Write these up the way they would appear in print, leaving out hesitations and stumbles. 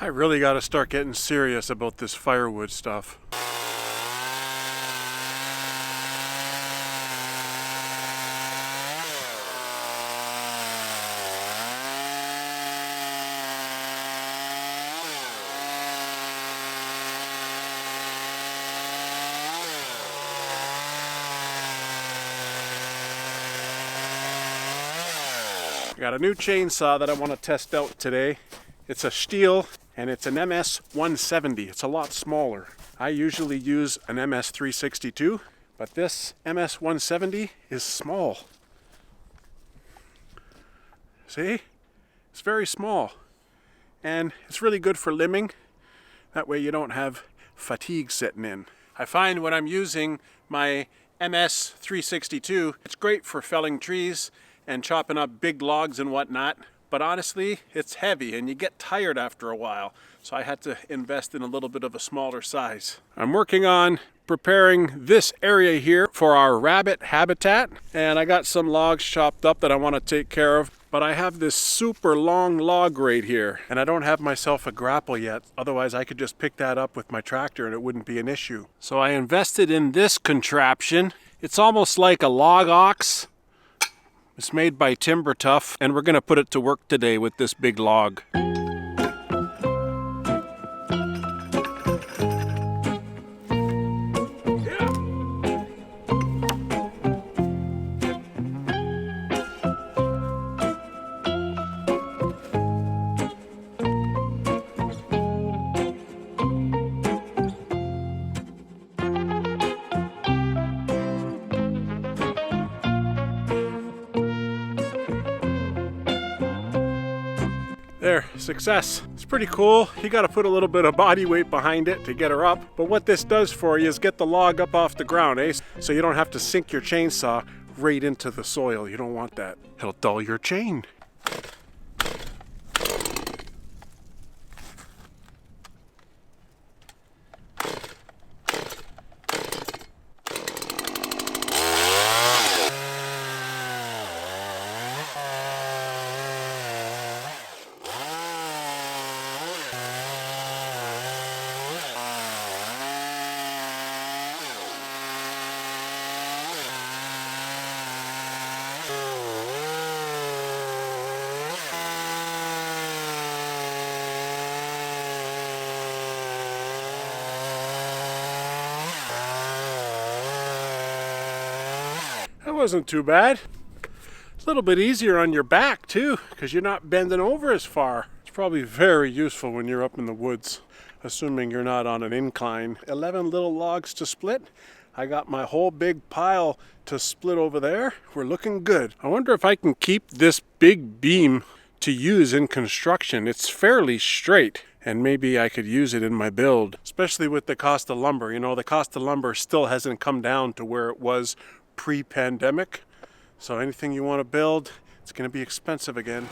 I really got to start getting serious about this firewood stuff. I got a new chainsaw that I want to test out today. It's a Stihl and it's an MS 170. It's a lot smaller. I usually use an MS 362, but this MS 170 is small. See? It's very small. And it's really good for limbing. That way you don't have fatigue setting in. I find when I'm using my MS 362, it's great for felling trees and chopping up big logs and whatnot, but honestly, it's heavy and you get tired after a while. So I had to invest in a little bit of a smaller size. I'm working on preparing this area here for our rabbit habitat, and I got some logs chopped up that I want to take care of, but I have this super long log right here and I don't have myself a grapple yet. Otherwise I could just pick that up with my tractor and it wouldn't be an issue. So I invested in this contraption. It's almost like a log ox. It's made by Timber Tuff, and we're going to put it to work today with this big log. There, success. It's pretty cool. You got to put a little bit of body weight behind it to get her up. But what this does for you is get the log up off the ground, eh? So you don't have to sink your chainsaw right into the soil. You don't want that. It'll dull your chain. That wasn't too bad. It's a little bit easier on your back too, because you're not bending over as far. It's probably very useful when you're up in the woods, assuming you're not on an incline. 11 little logs to split. I got my whole big pile to split over there. We're looking good. I wonder if I can keep this big beam to use in construction. It's fairly straight, and maybe I could use it in my build, especially with the cost of lumber. You know, the cost of lumber still hasn't come down to where it was pre-pandemic. So anything you want to build, it's going to be expensive again.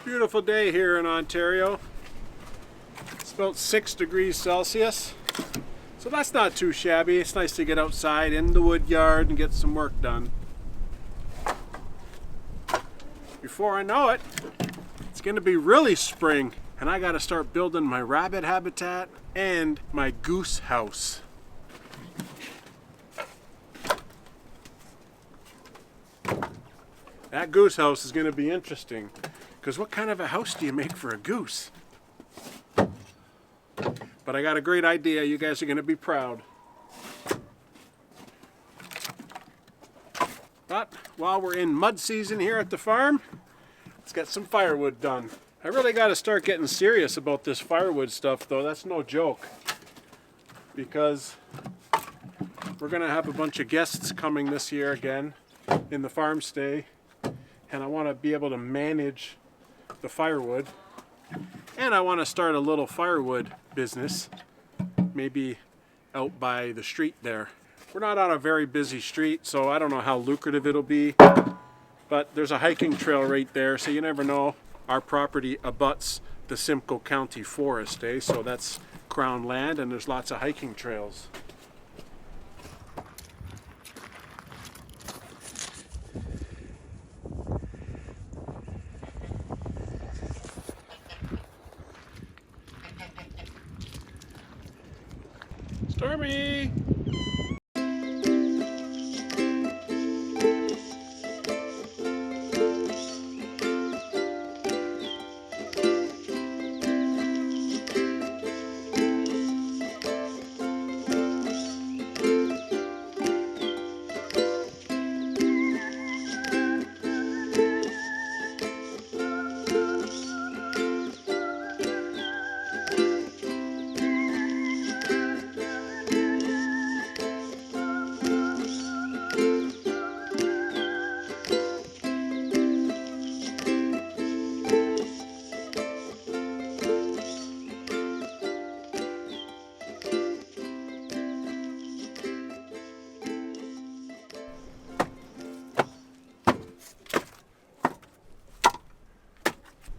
Beautiful day here in Ontario. It's about 6 degrees Celsius. So that's not too shabby. It's nice to get outside in the wood yard and get some work done. Before I know it, it's going to be really spring, and I got to start building my rabbit habitat and my goose house. That goose house is going to be interesting, because what kind of a house do you make for a goose? But I got a great idea. You guys are going to be proud. But while we're in mud season here at the farm, let's get some firewood done. I really got to start getting serious about this firewood stuff, though. That's no joke, because we're going to have a bunch of guests coming this year again in the farm stay, and I want to be able to manage the firewood, and I want to start a little firewood business, maybe out by the street there. We're not on a very busy street, so I don't know how lucrative it'll be, but there's a hiking trail right there, so you never know. Our property abuts the Simcoe County Forest, so that's Crown land, and there's lots of hiking trails. Stormy!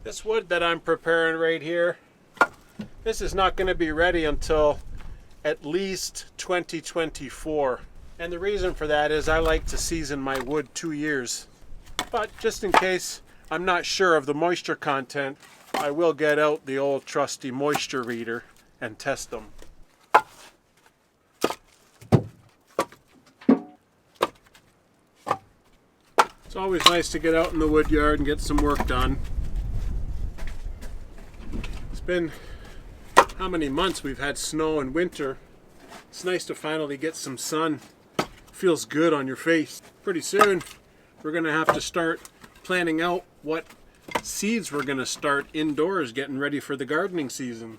This wood that I'm preparing right here, this is not going to be ready until at least 2024. And the reason for that is I like to season my wood 2 years. But just in case I'm not sure of the moisture content, I will get out the old trusty moisture reader and test them. It's always nice to get out in the wood yard and get some work done. It's been how many months we've had snow and winter. It's nice to finally get some sun. Feels good on your face. Pretty soon we're going to have to start planning out what seeds we're going to start indoors, getting ready for the gardening season.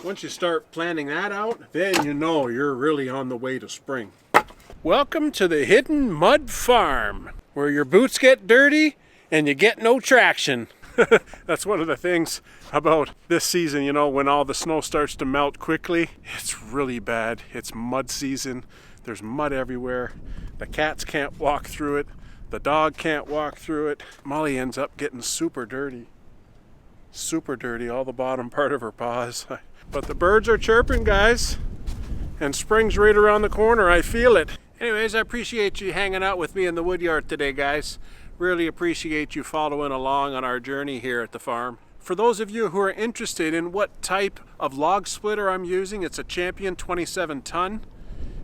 Once you start planning that out, then you know you're really on the way to spring. Welcome to the Hidden Mud Farm, where your boots get dirty and you get no traction. That's one of the things about this season, you know, when all the snow starts to melt quickly. It's really bad. It's mud season. There's mud everywhere. The cats can't walk through it. The dog can't walk through it. Molly ends up getting super dirty. Super dirty, all the bottom part of her paws. But the birds are chirping, guys. And spring's right around the corner. I feel it. Anyways, I appreciate you hanging out with me in the woodyard today, guys. Really appreciate you following along on our journey here at the farm. For those of you who are interested in what type of log splitter I'm using, it's a Champion 27 ton,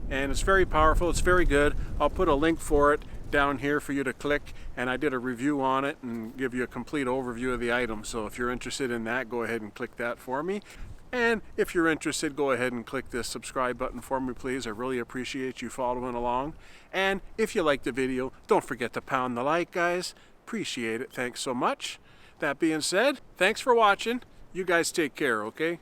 and it's very powerful. It's very good. I'll put a link for it down here for you to click, and I did a review on it and give you a complete overview of the item. So if you're interested in that, go ahead and click that for me. And if you're interested, go ahead and click this subscribe button for me, please. I really appreciate you following along. And if you like the video, don't forget to pound the like, guys. Appreciate it. Thanks so much. That being said, thanks for watching. You guys take care, okay?